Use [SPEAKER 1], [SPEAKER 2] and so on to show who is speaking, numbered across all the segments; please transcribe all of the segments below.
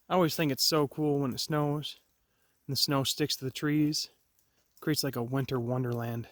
[SPEAKER 1] I always think it's so cool when it snows and the snow sticks to the trees. It creates like a winter wonderland.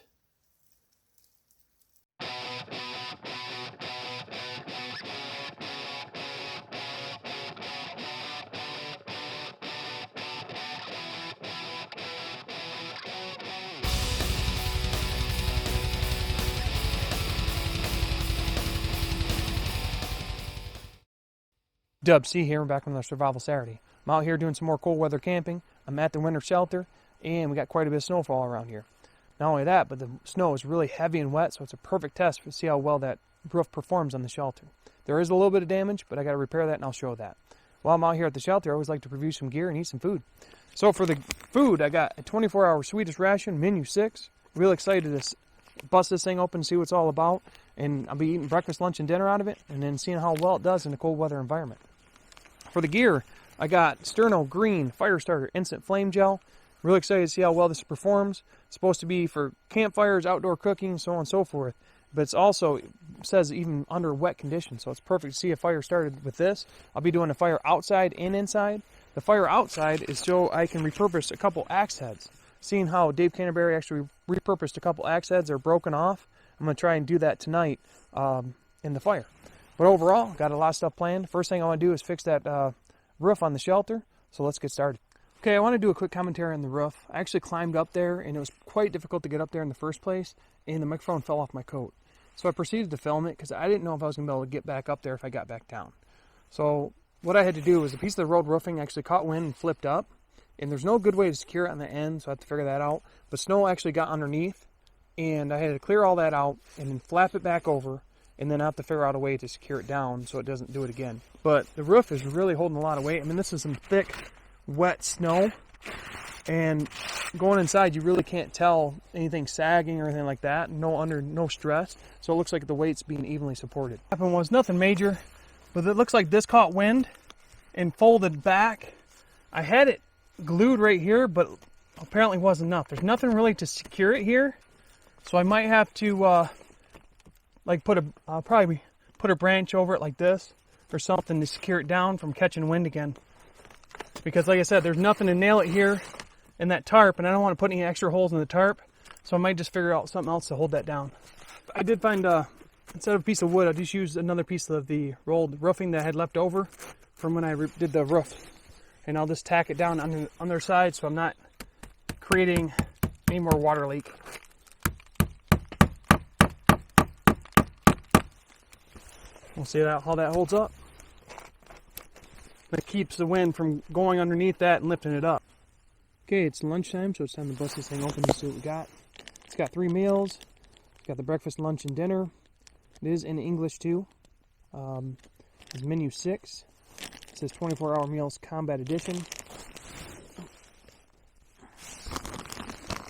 [SPEAKER 1] Dub C here, back on the Survival Saturday. I'm out here doing some more cold weather camping. I'm at the winter shelter, and we got quite a bit of snowfall around here. Not only that, but the snow is really heavy and wet, so it's a perfect test to see how well that roof performs on the shelter. There is a little bit of damage, but I got to repair that, and I'll show that. While I'm out here at the shelter, I always like to review some gear and eat some food. So for the food, I got a 24-hour Swedish ration, menu 6. Real excited to bust this thing open and see what it's all about. And I'll be eating breakfast, lunch, and dinner out of it, and then seeing how well it does in a cold weather environment. For the gear, I got Sterno Green Fire Starter Instant Flame Gel. Really excited to see how well this performs. It's supposed to be for campfires, outdoor cooking, so on and so forth. But it's also, it says even under wet conditions, so it's perfect to see a fire started with this. I'll be doing a fire outside and inside. The fire outside is so I can repurpose a couple axe heads. Seeing how Dave Canterbury actually repurposed a couple axe heads that are broken off, I'm going to try and do that tonight in the fire. But overall, got a lot of stuff planned. First thing I want to do is fix that roof on the shelter, so let's get started. Okay, I want to do a quick commentary on the roof. I actually climbed up there, and it was quite difficult to get up there in the first place, and the microphone fell off my coat. So I proceeded to film it because I didn't know if I was going to be able to get back up there if I got back down. So what I had to do was a piece of the road roofing actually caught wind and flipped up, and there's no good way to secure it on the end, so I have to figure that out. But snow actually got underneath, and I had to clear all that out and then flap it back over, and then I have to figure out a way to secure it down so it doesn't do it again. But the roof is really holding a lot of weight. I mean, this is some thick, wet snow, and going inside, you really can't tell anything sagging or anything like that. No stress, so it looks like the weight's being evenly supported. What happened was nothing major, but it looks like this caught wind and folded back. I had it glued right here, but apparently wasn't enough. There's nothing really to secure it here, so I might have to probably put a branch over it like this or something to secure it down from catching wind again. Because like I said, there's nothing to nail it here in that tarp, and I don't want to put any extra holes in the tarp, so I might just figure out something else to hold that down. I did find, instead of a piece of wood, I just used another piece of the rolled roofing that I had left over from when I did the roof. And I'll just tack it down on the other side so I'm not creating any more water leak. We'll see how that holds up. That keeps the wind from going underneath that and lifting it up. Okay, it's lunchtime, so it's time to bust this thing open and see what we got. It's got 3 meals. It's got the breakfast, lunch, and dinner. It is in English too. It's menu 6. It says 24-hour meals combat edition.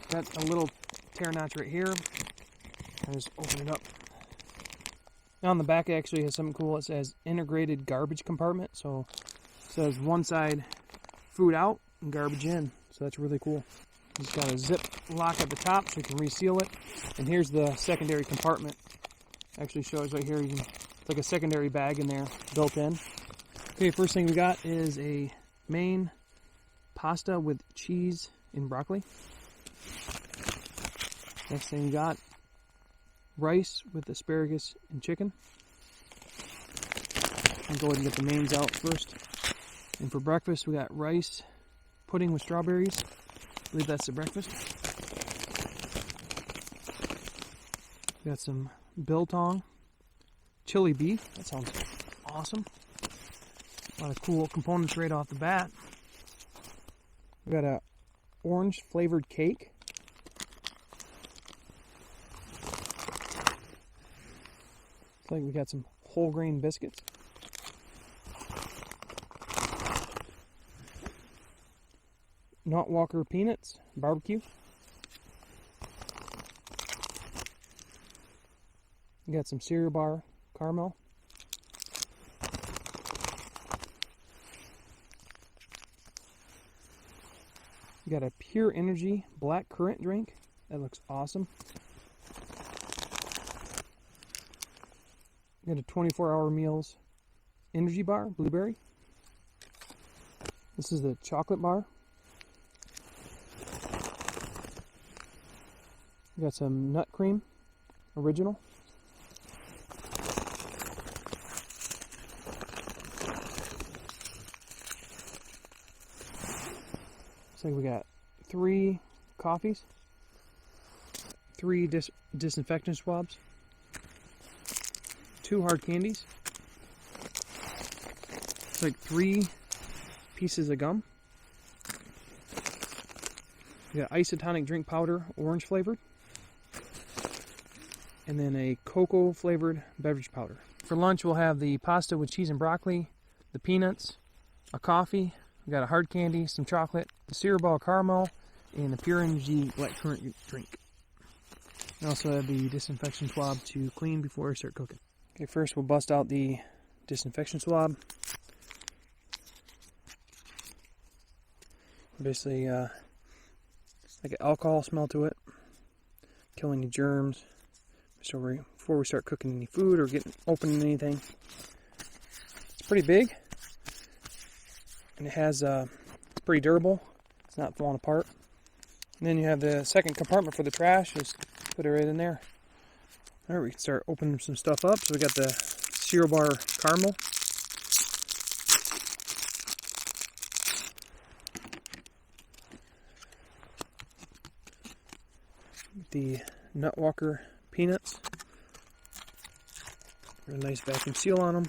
[SPEAKER 1] Got a little tear notch right here. I'll just open it up. Now on the back it actually has something cool. It says integrated garbage compartment. So it says one side food out and garbage in. So that's really cool. It's got a zip lock at the top so you can reseal it. And here's the secondary compartment. Actually shows right here, it's like a secondary bag in there built in. Okay, first thing we got is a main pasta with cheese and broccoli. Next thing we got rice with asparagus and chicken. I'll go ahead and get the mains out first. And for breakfast we got rice, pudding with strawberries. I believe that's the breakfast. We got some biltong, chili beef. That sounds awesome. A lot of cool components right off the bat. We got a orange flavored cake. Looks like we got some whole grain biscuits. Nut Walker peanuts, barbecue. We got some cereal bar caramel. We got a Pure Energy black currant drink. That looks awesome. We got a 24-hour meals energy bar, blueberry. This is the chocolate bar. We got some nut cream, original. Looks like we got 3 coffees, 3 disinfectant swabs, 2 hard candies. It's like 3 pieces of gum. We got isotonic drink powder, orange flavored. And then a cocoa flavored beverage powder. For lunch we'll have the pasta with cheese and broccoli, the peanuts, a coffee, we got a hard candy, some chocolate, the cereal ball caramel, and the pure energy blackcurrant drink. We also have the disinfection swab to clean before we start cooking. Okay, first we'll bust out the disinfection swab. Basically like an alcohol smell to it, killing the germs. So before we start cooking any food or opening anything. It's pretty big, and it has it's pretty durable. It's not falling apart. And then you have the second compartment for the trash. Just put it right in there. All right, we can start opening some stuff up. So we got the cereal bar caramel. The Nut Walker peanuts. A nice vacuum seal on them.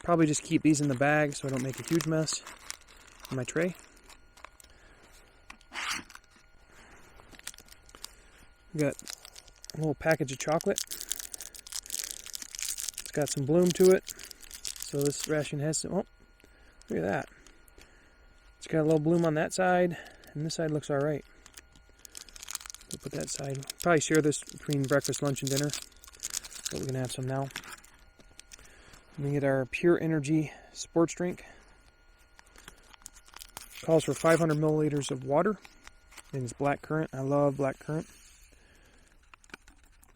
[SPEAKER 1] Probably just keep these in the bag so I don't make a huge mess in my tray. We got a little package of chocolate. It's got some bloom to it. So this ration has some, oh, look at that. It's got a little bloom on that side, and this side looks alright. We'll put that side. Probably share this between breakfast, lunch, and dinner. But we're going to have some now. We get our Pure Energy sports drink. Calls for 500 milliliters of water. And it's blackcurrant. I love blackcurrant.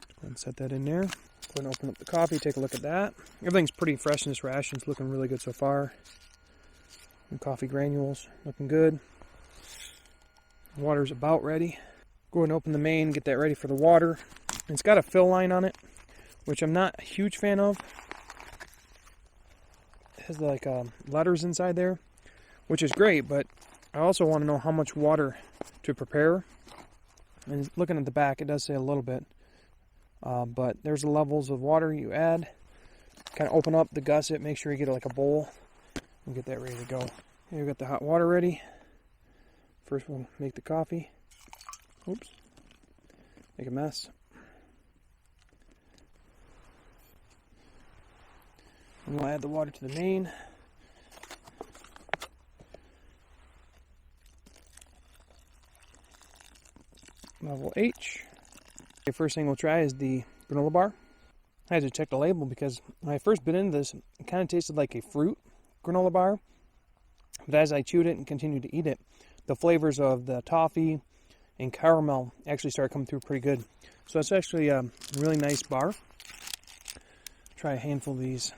[SPEAKER 1] Go ahead and set that in there. Go ahead and open up the coffee. Take a look at that. Everything's pretty fresh in this ration. It's looking really good so far. And coffee granules. Looking good. Water's about ready. Go ahead and open the main. Get that ready for the water. And it's got a fill line on it, which I'm not a huge fan of. It has like letters inside there, which is great, but I also want to know how much water to prepare. And looking at the back, it does say a little bit, but there's the levels of water you add. Kind of open up the gusset, make sure you get like a bowl, and get that ready to go. Here we got the hot water ready. First we'll make the coffee. Oops, make a mess. And we'll add the water to the main. Level H. The first thing we'll try is the granola bar. I had to check the label because when I first bit into this, it kind of tasted like a fruit granola bar. But as I chewed it and continued to eat it, the flavors of the toffee and caramel actually started coming through pretty good. So it's actually a really nice bar. Try a handful of these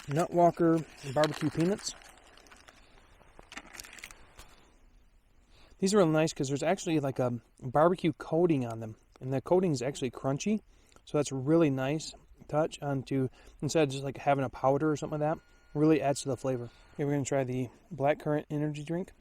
[SPEAKER 1] Nut Walker barbecue peanuts. These are really nice because there's actually like a barbecue coating on them, and the coating is actually crunchy, so that's a really nice touch onto, instead of just like having a powder or something like that. It really adds to the flavor. Okay, we're going to try the blackcurrant energy drink.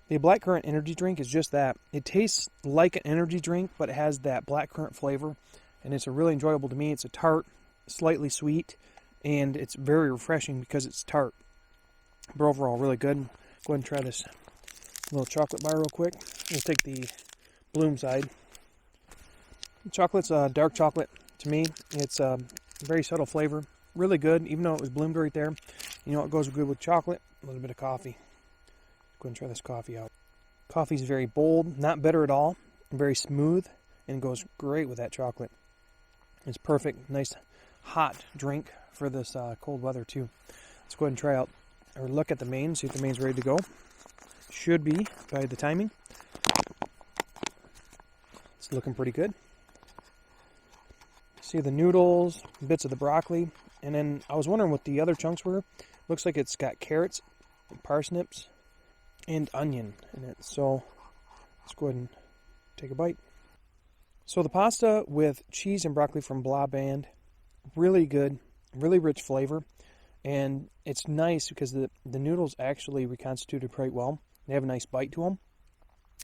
[SPEAKER 1] The blackcurrant energy drink is just that. It tastes like an energy drink, but it has that blackcurrant flavor, and it's a really enjoyable to me. It's a tart, slightly sweet, and it's very refreshing because it's tart. But overall, really good. Go ahead and try this little chocolate bar real quick. We'll take the bloom side. The chocolate's dark chocolate to me. It's a very subtle flavor. Really good, even though it was bloomed right there. You know what goes good with chocolate? A little bit of coffee. Go ahead and try this coffee out. Coffee's very bold, not bitter at all, very smooth, and goes great with that chocolate. It's perfect, nice hot drink for this cold weather too. Let's go ahead and try out, or look at the main, see if the main's ready to go. Should be by the timing. It's looking pretty good. See the noodles, bits of the broccoli, and then I was wondering what the other chunks were. Looks like it's got carrots and parsnips, and onion in it. So let's go ahead and take a bite. So the pasta with cheese and broccoli from Blah Band, really good, really rich flavor. And it's nice because the noodles actually reconstituted quite well. They have a nice bite to them.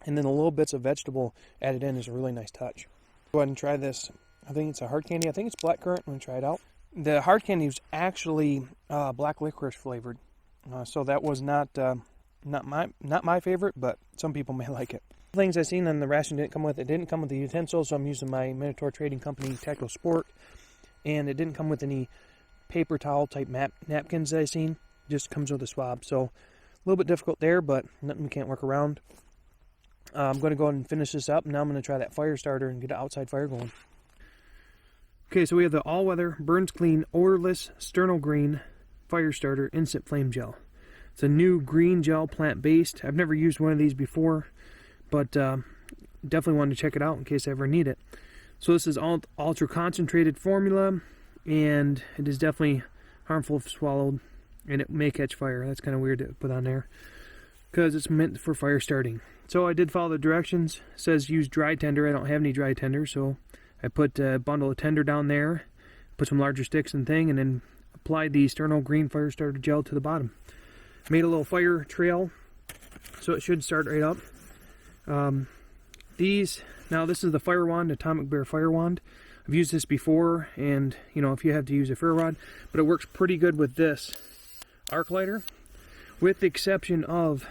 [SPEAKER 1] And then the little bits of vegetable added in is a really nice touch. Go ahead and try this. I think it's a hard candy. I think it's blackcurrant. I'm going to try it out. The hard candy was actually black licorice flavored. So that was not my favorite, but some people may like it. Things I seen on the ration didn't come with it. It didn't come with the utensils, so I'm using my Minotaur Trading Company Tactical Sport. And it didn't come with any paper towel type napkins that I seen. It just comes with a swab. So a little bit difficult there, but nothing we can't work around. I'm going to go ahead and finish this up. Now I'm going to try that fire starter and get an outside fire going. Okay, so we have the all-weather, burns clean, odorless, Sterno green fire starter instant flame gel. It's a new green gel, plant-based. I've never used one of these before, but definitely wanted to check it out in case I ever need it. So this is ultra concentrated formula, and it is definitely harmful if swallowed, and it may catch fire. That's kind of weird to put on there because it's meant for fire starting. So I did follow the directions. It says use dry tender. I don't have any dry tender, so I put a bundle of tender down there, put some larger sticks and thing, and then applied the Sterno green fire starter gel to the bottom. Made a little fire trail, so it should start right up. Now this is the fire wand, Atomic Bear fire wand. I've used this before, and you know, if you have to use a ferro rod, but it works pretty good with this arc lighter, with the exception of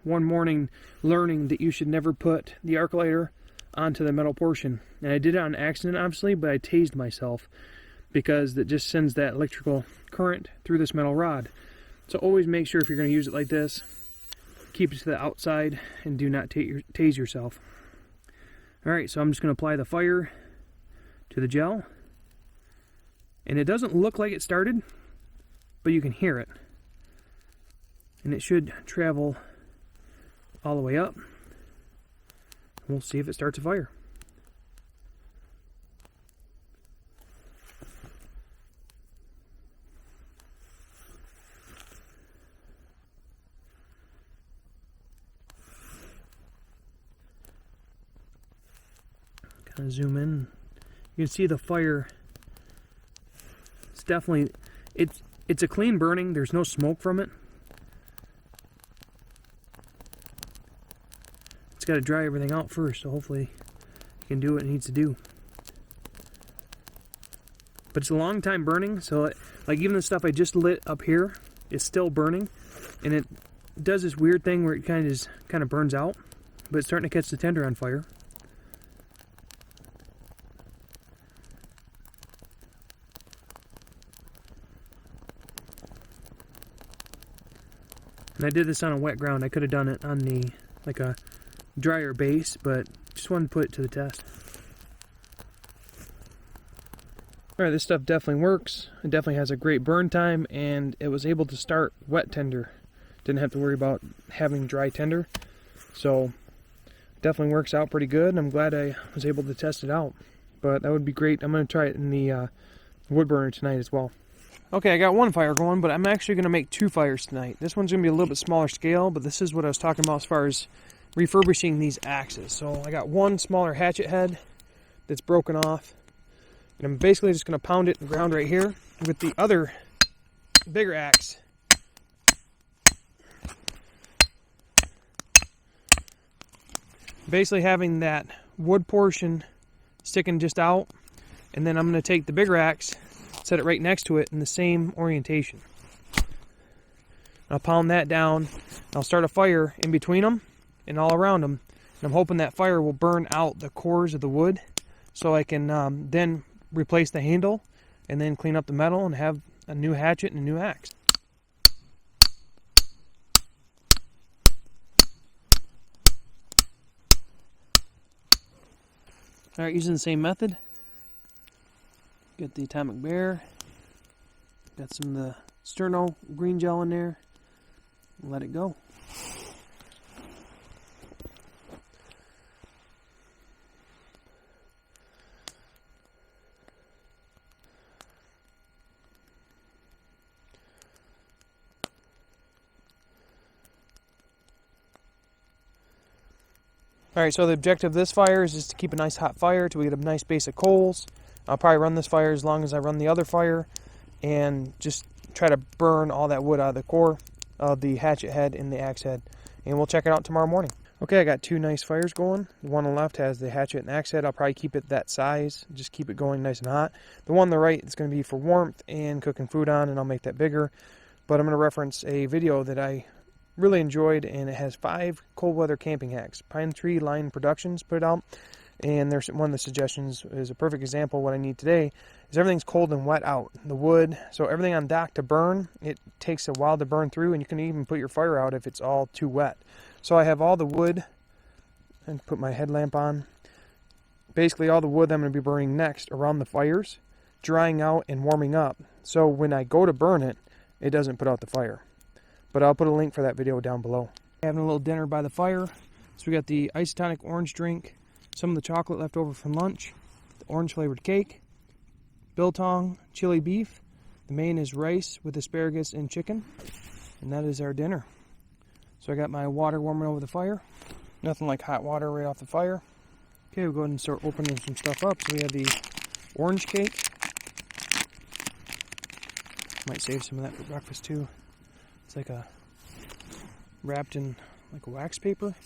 [SPEAKER 1] one morning learning that you should never put the arc lighter onto the metal portion. And I did it on accident, obviously, but I tased myself because it just sends that electrical current through this metal rod. So always make sure if you're going to use it like this, keep it to the outside and do not tase yourself. Alright, so I'm just going to apply the fire to the gel. And it doesn't look like it started, but you can hear it. And it should travel all the way up. We'll see if it starts a fire. Kind of zoom in. You can see the fire. It's definitely, it's a clean burning. There's no smoke from it. Got to dry everything out first, so hopefully it can do what it needs to do. But it's a long time burning, so like even the stuff I just lit up here is still burning, and it does this weird thing where it kind of burns out, but it's starting to catch the tender on fire. And I did this on a wet ground. I could have done it on the like a drier base, but just wanted to put it to the test. Alright, this stuff definitely works. It definitely has a great burn time, and it was able to start wet tender. Didn't have to worry about having dry tender. So definitely works out pretty good, and I'm glad I was able to test it out. But that would be great. I'm going to try it in the wood burner tonight as well. Okay, I got one fire going, but I'm actually going to make 2 fires tonight. This one's going to be a little bit smaller scale, but this is what I was talking about as far as refurbishing these axes. So I got one smaller hatchet head that's broken off, and I'm basically just going to pound it in the ground right here with the other bigger axe. Basically having that wood portion sticking just out, and then I'm going to take the bigger axe, set it right next to it in the same orientation. I'll pound that down. I'll start a fire in between them and all around them. And I'm hoping that fire will burn out the cores of the wood so I can then replace the handle and then clean up the metal and have a new hatchet and a new axe. Alright, using the same method. Got the Atomic Bear. Got some of the Sterno green gel in there. Let it go. Alright, so the objective of this fire is just to keep a nice hot fire till we get a nice base of coals. I'll probably run this fire as long as I run the other fire, and just try to burn all that wood out of the core of the hatchet head and the axe head. And we'll check it out tomorrow morning. Okay, I got two nice fires going. The one on the left has the hatchet and axe head. I'll probably keep it that size, just keep it going nice and hot. The one on the right is going to be for warmth and cooking food on, and I'll make that bigger. But I'm going to reference a video that I really enjoyed, and it has 5 cold weather camping hacks. Pinetree Line Productions put it out, and there's one of the suggestions is a perfect example of what I need today. Is everything's cold and wet out, the wood, so everything on dock to burn, it takes a while to burn through, and you can even put your fire out if it's all too wet. So I have all the wood, and put my headlamp on, basically all the wood that I'm going to be burning next around the fires, drying out and warming up, so when I go to burn it, it doesn't put out the fire. But I'll put a link for that video down below. Having a little dinner by the fire. So we got the isotonic orange drink, some of the chocolate left over from lunch, the orange flavored cake, biltong, chili beef. The main is rice with asparagus and chicken. And that is our dinner. So I got my water warming over the fire. Nothing like hot water right off the fire. Okay, we'll go ahead and start opening some stuff up. So we have the orange cake. Might save some of that for breakfast too. It's like a wrapped in like a wax paper.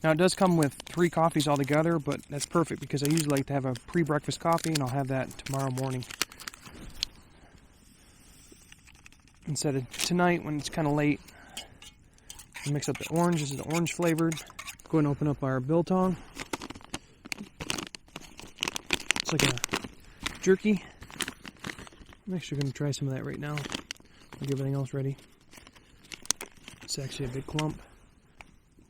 [SPEAKER 1] Now it does come with 3 coffees all together, but that's perfect because I usually like to have a pre-breakfast coffee, and I'll have that tomorrow morning instead of tonight when it's kind of late. Mix up the orange. This is the orange flavored. Go ahead and open up our biltong. It's like a jerky. I'm actually going to try some of that right now. I'll get everything else ready. It's actually a big clump.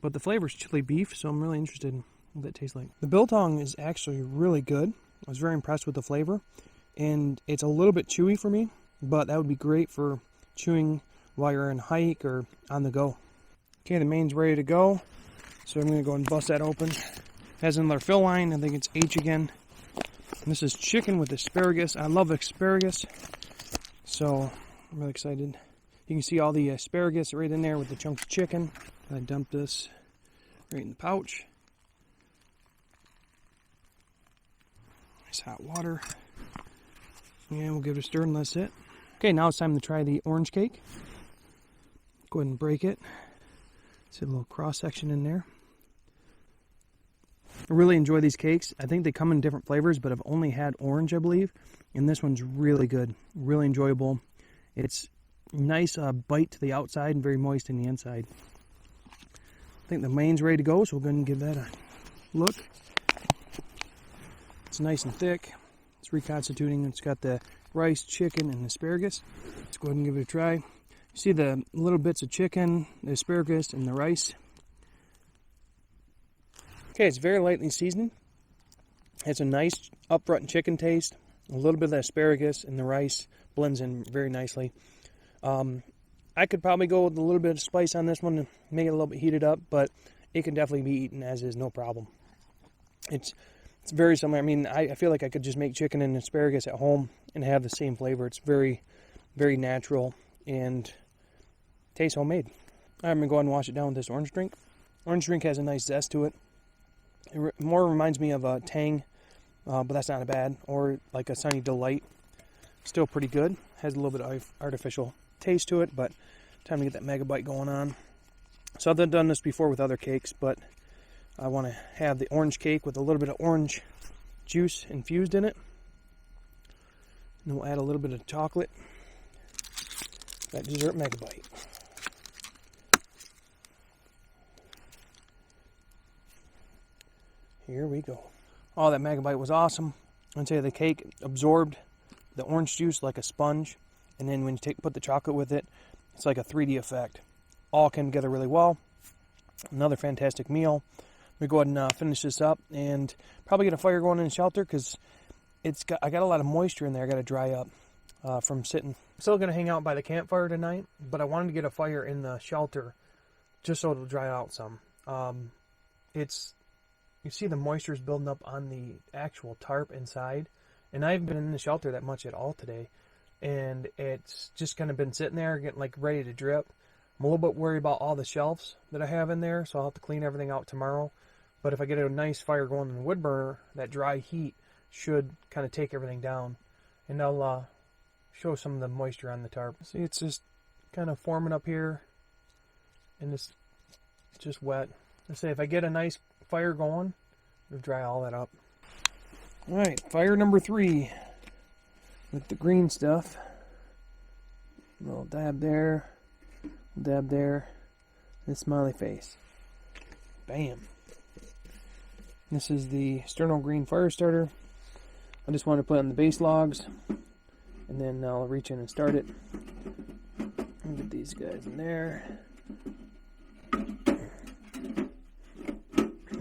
[SPEAKER 1] But the flavor is chili beef, so I'm really interested in what that tastes like. The biltong is actually really good. I was very impressed with the flavor. And it's a little bit chewy for me, but that would be great for chewing while you're in hike or on the go. Okay, the main's ready to go. So I'm going to go and bust that open. It has another fill line. I think it's H again. And this is chicken with asparagus. I love asparagus. So I'm really excited. You can see all the asparagus right in there with the chunks of chicken. I dumped this right in the pouch. Nice hot water. And we'll give it a stir and that's it. Okay, now it's time to try the orange cake. Go ahead and break it. See a little cross section in there. I really enjoy these cakes. I think they come in different flavors, but I've only had orange, I believe. And this one's really good. Really enjoyable. It's nice bite to the outside and very moist in the inside. I think the main's ready to go, so we'll go ahead and give that a look. It's nice and thick. It's reconstituting. It's got the rice, chicken, and asparagus. Let's go ahead and give it a try. You see the little bits of chicken, the asparagus, and the rice. Okay, it's very lightly seasoned. It's a nice upfront chicken taste. A little bit of the asparagus and the rice blends in very nicely. I could probably go with a little bit of spice on this one to make it a little bit heated up, but it can definitely be eaten as is, no problem. It's very similar. I mean, I feel like I could just make chicken and asparagus at home and have the same flavor. It's very, very natural and tastes homemade. I'm going to go ahead and wash it down with this orange drink. Orange drink has a nice zest to it. It more reminds me of a Tang, but that's not bad, or like a Sunny Delight. Still pretty good. Has a little bit of artificial taste to it, but time to get that megabyte going on. So I've done this before with other cakes, but I want to have the orange cake with a little bit of orange juice infused in it. And then we'll add a little bit of chocolate. That dessert megabyte. Here we go. Oh, that megabyte was awesome. I'd say the cake absorbed the orange juice like a sponge, and then when you put the chocolate with it, it's like a 3D effect. All came together really well. Another fantastic meal. We go ahead and finish this up, and probably get a fire going in the shelter because I got a lot of moisture in there. I got to dry up from sitting. I'm still going to hang out by the campfire tonight, but I wanted to get a fire in the shelter just so it'll dry out some. You see the moisture is building up on the actual tarp inside, and I haven't been in the shelter that much at all today, and it's just kind of been sitting there getting like ready to drip. I'm a little bit worried about all the shelves that I have in there, so I'll have to clean everything out tomorrow, But if I get a nice fire going in the wood burner, that dry heat should kind of take everything down. And I'll show some of the moisture on the tarp. See, it's just kind of forming up here, and it's just wet. Let's say if I get a nice fire going, it'll dry all that up. All right, fire number 3 with the green stuff. A little dab there, dab there, and smiley face. Bam. This is the Sterno green fire starter. I just want to put on the base logs, and then I'll reach in and start it. And get these guys in there.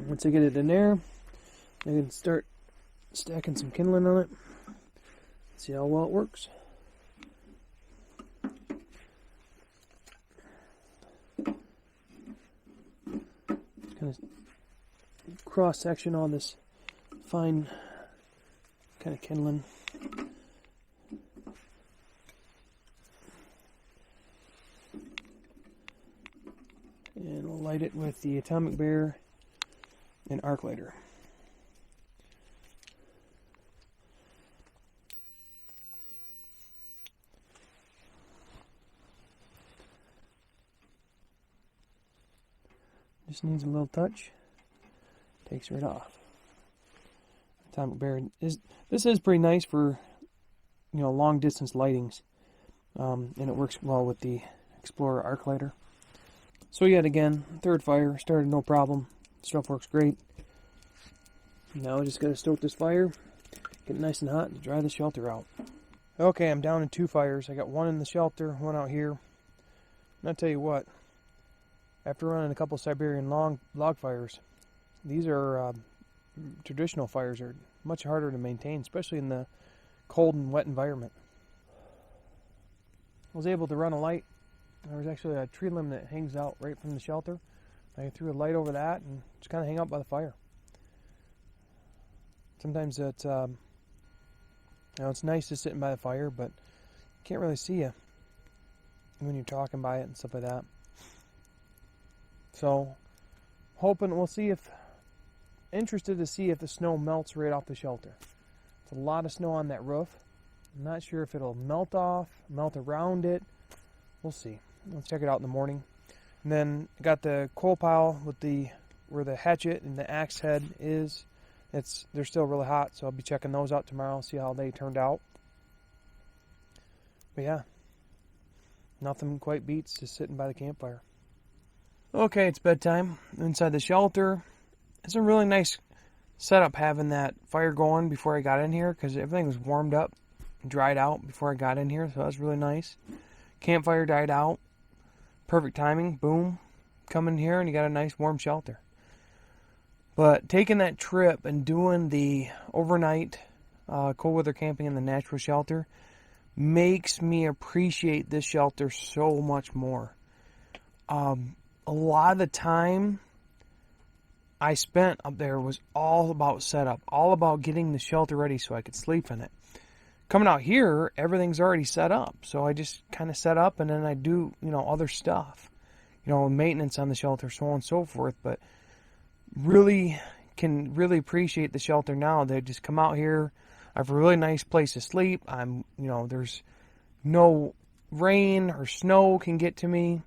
[SPEAKER 1] Once I get it in there, I can start stacking some kindling on it. See how well it works. Just kind of cross section all this fine kind of kindling. And we'll light it with the Atomic Bear and arc lighter. Just needs a little touch. Takes right off. Atomic Bear is pretty nice for, you know, long distance lightings, and it works well with the Explorer arc lighter. So yet again, third fire started no problem. Stuff works great. Now I just gotta stoke this fire, get it nice and hot, and dry the shelter out. Okay, I'm down to 2 fires. I got one in the shelter, one out here. And I'll tell you what, after running a couple Siberian log fires, these are traditional fires are much harder to maintain, especially in the cold and wet environment. I was able to run a light. There was actually a tree limb that hangs out right from the shelter. I threw a light over that and just kind of hang out by the fire. Sometimes it's, you know, it's nice just sitting by the fire, but you can't really see you when you're talking by it and stuff like that. So, hoping we'll see if, interested to see if the snow melts right off the shelter. It's a lot of snow on that roof. I'm not sure if it'll melt off, melt around it. We'll see. Let's check it out in the morning. And then I got the coal pile with where the hatchet and the axe head is. They're still really hot, so I'll be checking those out tomorrow, see how they turned out. But yeah, nothing quite beats just sitting by the campfire. Okay, it's bedtime. Inside the shelter. It's a really nice setup having that fire going before I got in here, because everything was warmed up and dried out before I got in here, so that was really nice. Campfire died out. Perfect timing. Boom. Come in here and you got a nice warm shelter. But taking that trip and doing the overnight cold weather camping in the natural shelter makes me appreciate this shelter so much more. A lot of the time I spent up there was all about setup, all about getting the shelter ready so I could sleep in it. Coming out here, everything's already set up, so I just kind of set up and then I do, you know, other stuff, you know, maintenance on the shelter, so on and so forth. But really can really appreciate the shelter now. They just come out here. I have a really nice place to sleep. You know, there's no rain or snow can get to me,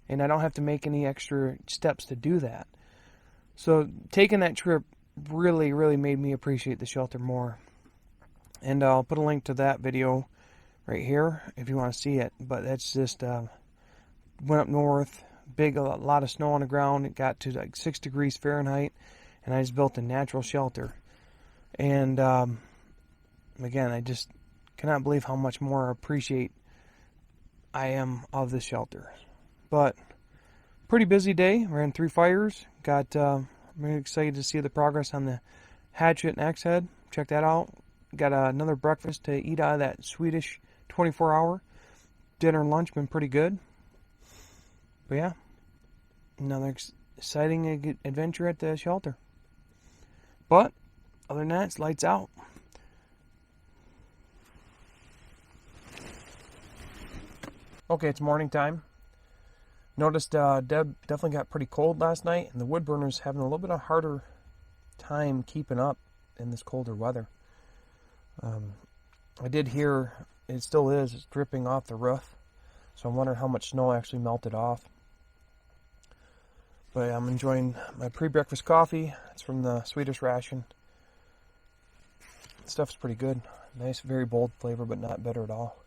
[SPEAKER 1] and I don't have to make any extra steps to do that. So taking that trip really, really made me appreciate the shelter more. And I'll put a link to that video right here if you want to see it. But that's just, went up north, a lot of snow on the ground. It got to like 6 degrees Fahrenheit, and I just built a natural shelter. And again, I just cannot believe how much more appreciate I am of this shelter. But pretty busy day. Ran 3 fires. I'm really excited to see the progress on the hatchet and axe head. Check that out. Got another breakfast to eat out of that Swedish 24-hour. Dinner and lunch been pretty good. But yeah, another exciting adventure at the shelter. But other than that, it's lights out. Okay, it's morning time. Noticed Deb definitely got pretty cold last night, and the wood burner's having a little bit of harder time keeping up in this colder weather. I did hear it still is, it's dripping off the roof, so I'm wondering how much snow actually melted off. But I'm enjoying my pre-breakfast coffee. It's from the Swedish ration. Stuff's pretty good. Nice, very bold flavor, but not bitter at all.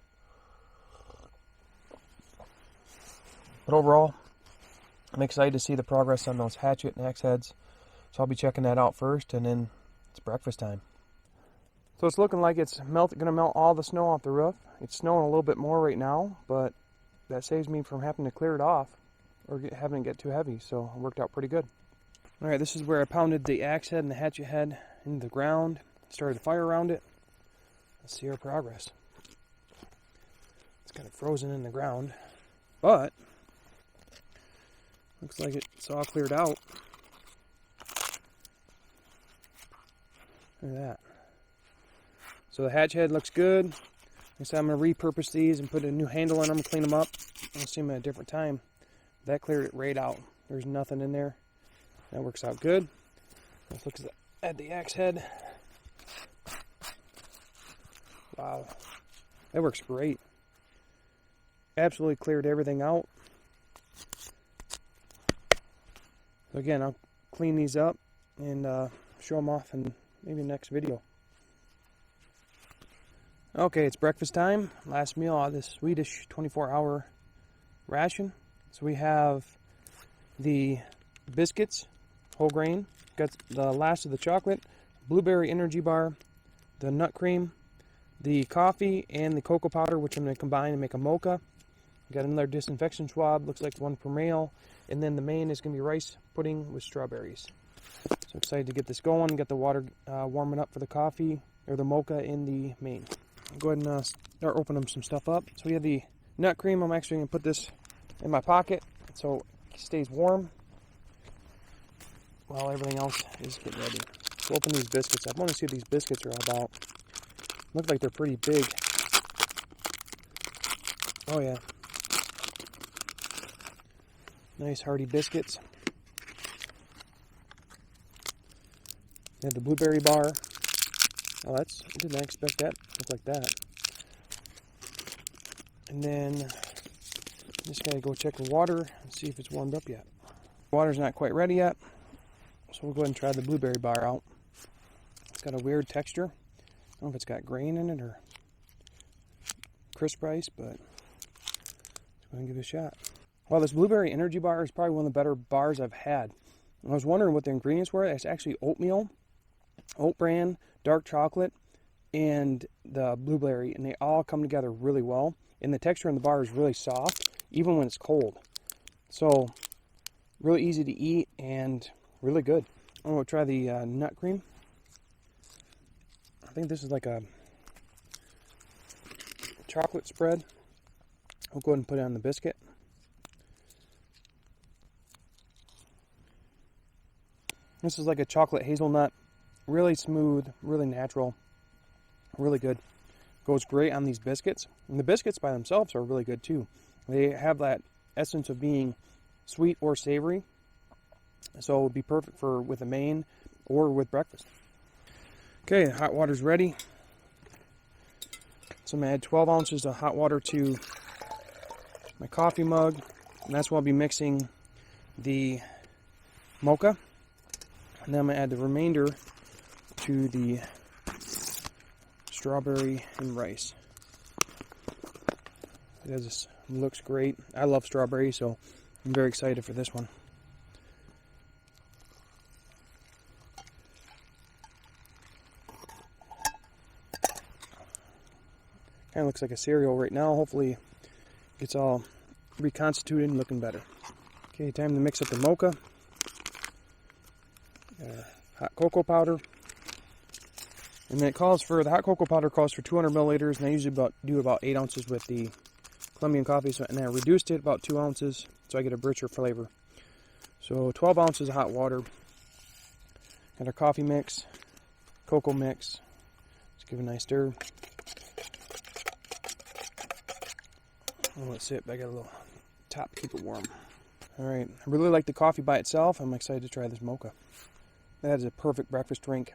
[SPEAKER 1] But overall, I'm excited to see the progress on those hatchet and axe heads. So I'll be checking that out first, and then it's breakfast time. So it's looking like it's going to melt all the snow off the roof. It's snowing a little bit more right now, but that saves me from having to clear it off or having it get too heavy, so it worked out pretty good. Alright, this is where I pounded the axe head and the hatchet head into the ground, started a fire around it. Let's see our progress. It's kind of frozen in the ground, but looks like it's all cleared out. Look at that. So the hatch head looks good. Like I said, I'm going to repurpose these and put a new handle in them, clean them up. I'll see them at a different time. That cleared it right out. There's nothing in there. That works out good. Let's look at the axe head. Wow. That works great. Absolutely cleared everything out. So again, I'll clean these up and show them off in maybe the next video. Okay, it's breakfast time. Last meal out of this Swedish 24-hour ration. So we have the biscuits, whole grain, got the last of the chocolate, blueberry energy bar, the nut cream, the coffee, and the cocoa powder, which I'm going to combine and make a mocha. Got another disinfection swab, looks like one per mail. And then the main is going to be rice pudding with strawberries. So excited to get this going, get the water warming up for the coffee, or the mocha in the main. I'll go ahead and start opening some stuff up. So we have the nut cream. I'm actually going to put this in my pocket so it stays warm while everything else is getting ready. So open these biscuits up. I want to see what these biscuits are all about. Look like they're pretty big. Oh yeah. Nice hearty biscuits. We have the blueberry bar. Oh, I didn't expect that to look like that. And then just gotta go check the water and see if it's warmed up yet. Water's not quite ready yet, so we'll go ahead and try the blueberry bar out. It's got a weird texture. I don't know if it's got grain in it or crisp rice, but let's go ahead and give it a shot. Well, this blueberry energy bar is probably one of the better bars I've had. I was wondering what the ingredients were. It's actually oatmeal, oat bran, dark chocolate, and the blueberry, and they all come together really well. And the texture in the bar is really soft, even when it's cold. So, really easy to eat and really good. I'm going to try the nut cream. I think this is like a chocolate spread. I'll go ahead and put it on the biscuit. This is like a chocolate hazelnut. Really smooth, really natural, really good. Goes great on these biscuits. And the biscuits by themselves are really good too. They have that essence of being sweet or savory. So it would be perfect for with a main or with breakfast. Okay, hot water's ready. So I'm going to add 12 ounces of hot water to my coffee mug. And that's where I'll be mixing the mocha. And then I'm going to add the remainder to the strawberry and rice. This looks great. I love strawberry, so I'm very excited for this one. Kind of looks like a cereal right now. Hopefully it gets all reconstituted and looking better. Okay, time to mix up the mocha. Hot cocoa powder. And then the hot cocoa powder calls for 200 milliliters, and I usually do about 8 ounces with the Colombian coffee, and I reduced it about 2 ounces, so I get a richer flavor. So 12 ounces of hot water. Got our coffee mix, cocoa mix. Let's give it a nice stir. I'll let it sit, but I got a little top to keep it warm. Alright, I really like the coffee by itself. I'm excited to try this mocha. That is a perfect breakfast drink.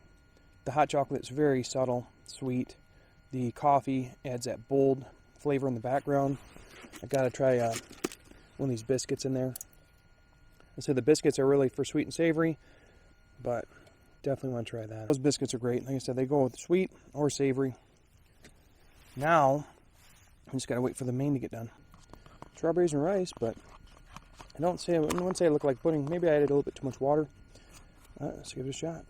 [SPEAKER 1] The hot chocolate is very subtle, sweet. The coffee adds that bold flavor in the background. I gotta try one of these biscuits in there. I say the biscuits are really for sweet and savory, but definitely want to try that. Those biscuits are great. Like I said, they go with sweet or savory. Now, I just gotta wait for the main to get done. Strawberries and rice, but I wouldn't say it looked like pudding. Maybe I added a little bit too much water. Let's give it a shot.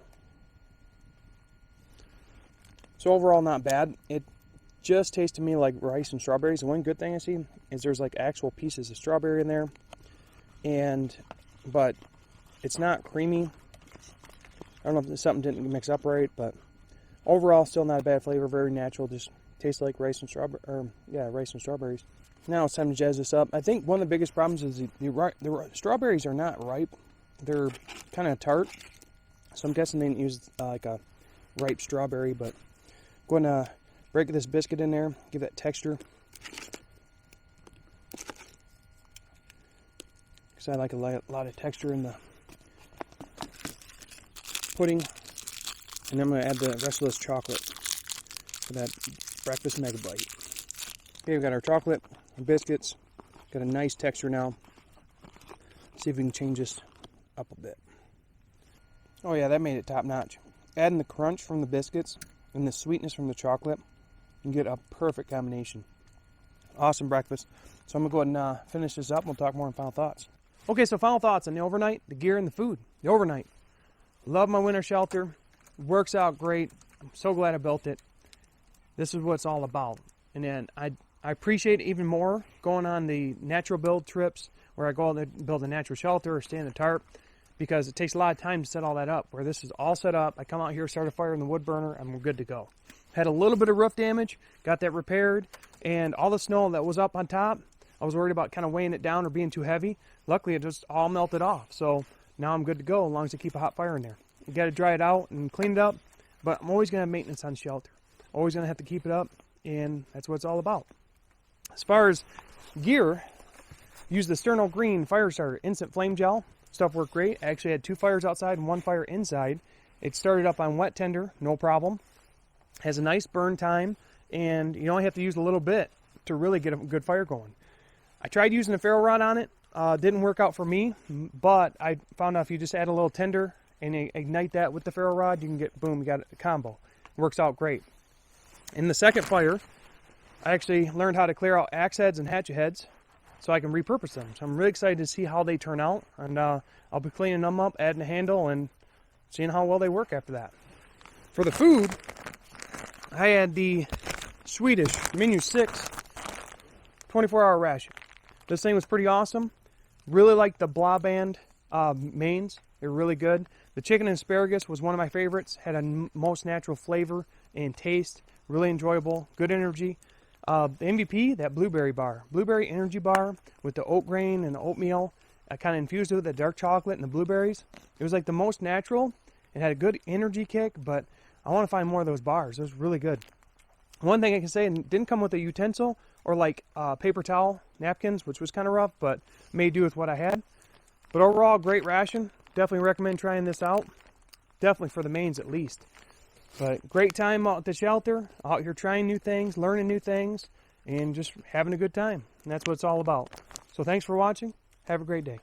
[SPEAKER 1] So overall, not bad. It just tastes to me like rice and strawberries. The one good thing I see is there's like actual pieces of strawberry in there, but it's not creamy. I don't know if something didn't mix up right, but overall, still not a bad flavor. Very natural. Just tastes like rice and rice and strawberries. Now it's time to jazz this up. I think one of the biggest problems is the strawberries are not ripe. They're kind of tart. So I'm guessing they didn't use like a ripe strawberry, but I'm going to break this biscuit in there, give that texture. Because I like a lot of texture in the pudding. And then I'm going to add the rest of this chocolate for that breakfast mega bite. Okay, we've got our chocolate and biscuits. Got a nice texture now. Let's see if we can change this up a bit. Oh yeah, that made it top notch. Adding the crunch from the biscuits and the sweetness from the chocolate, you get a perfect combination. Awesome breakfast. So I'm going to go ahead and finish this up and we'll talk more on final thoughts. Okay, so final thoughts on the overnight, the gear and the food. The overnight. Love my winter shelter. Works out great. I'm so glad I built it. This is what it's all about. And then I appreciate it even more going on the natural build trips where I go out and build a natural shelter or stay in a tarp, because it takes a lot of time to set all that up. Where this is all set up, I come out here, start a fire in the wood burner, and we're good to go. Had a little bit of roof damage, got that repaired, and all the snow that was up on top, I was worried about kind of weighing it down or being too heavy. Luckily, it just all melted off. So now I'm good to go as long as I keep a hot fire in there. You got to dry it out and clean it up, but I'm always going to have maintenance on shelter. Always going to have to keep it up, and that's what it's all about. As far as gear, use the Sterno Green Fire Starter Instant Flame Gel. Stuff worked great. I actually had 2 fires outside and 1 fire inside. It started up on wet tinder, no problem. Has a nice burn time, and you only have to use a little bit to really get a good fire going. I tried using a ferro rod on it. Didn't work out for me, but I found out if you just add a little tinder and ignite that with the ferro rod, you can get, boom, you got a combo. Works out great. In the second fire, I actually learned how to clear out axe heads and hatchet heads so I can repurpose them. So I'm really excited to see how they turn out, and I'll be cleaning them up, adding a handle, and seeing how well they work after that. For the food, I had the Swedish Menu 6 24-hour ration. This thing was pretty awesome. Really liked the blah band mains. They're really good. The chicken and asparagus was one of my favorites. Had a most natural flavor and taste. Really enjoyable. Good energy. The MVP, that blueberry bar. Blueberry energy bar with the oat grain and the oatmeal. I kind of infused it with the dark chocolate and the blueberries. It was like the most natural. It had a good energy kick, but I want to find more of those bars. It was really good. One thing I can say, it didn't come with a utensil or like paper towel napkins, which was kind of rough, but made do with what I had. But overall, great ration. Definitely recommend trying this out. Definitely for the mains at least. But great time out at the shelter, out here trying new things, learning new things, and just having a good time. And that's what it's all about. So thanks for watching. Have a great day.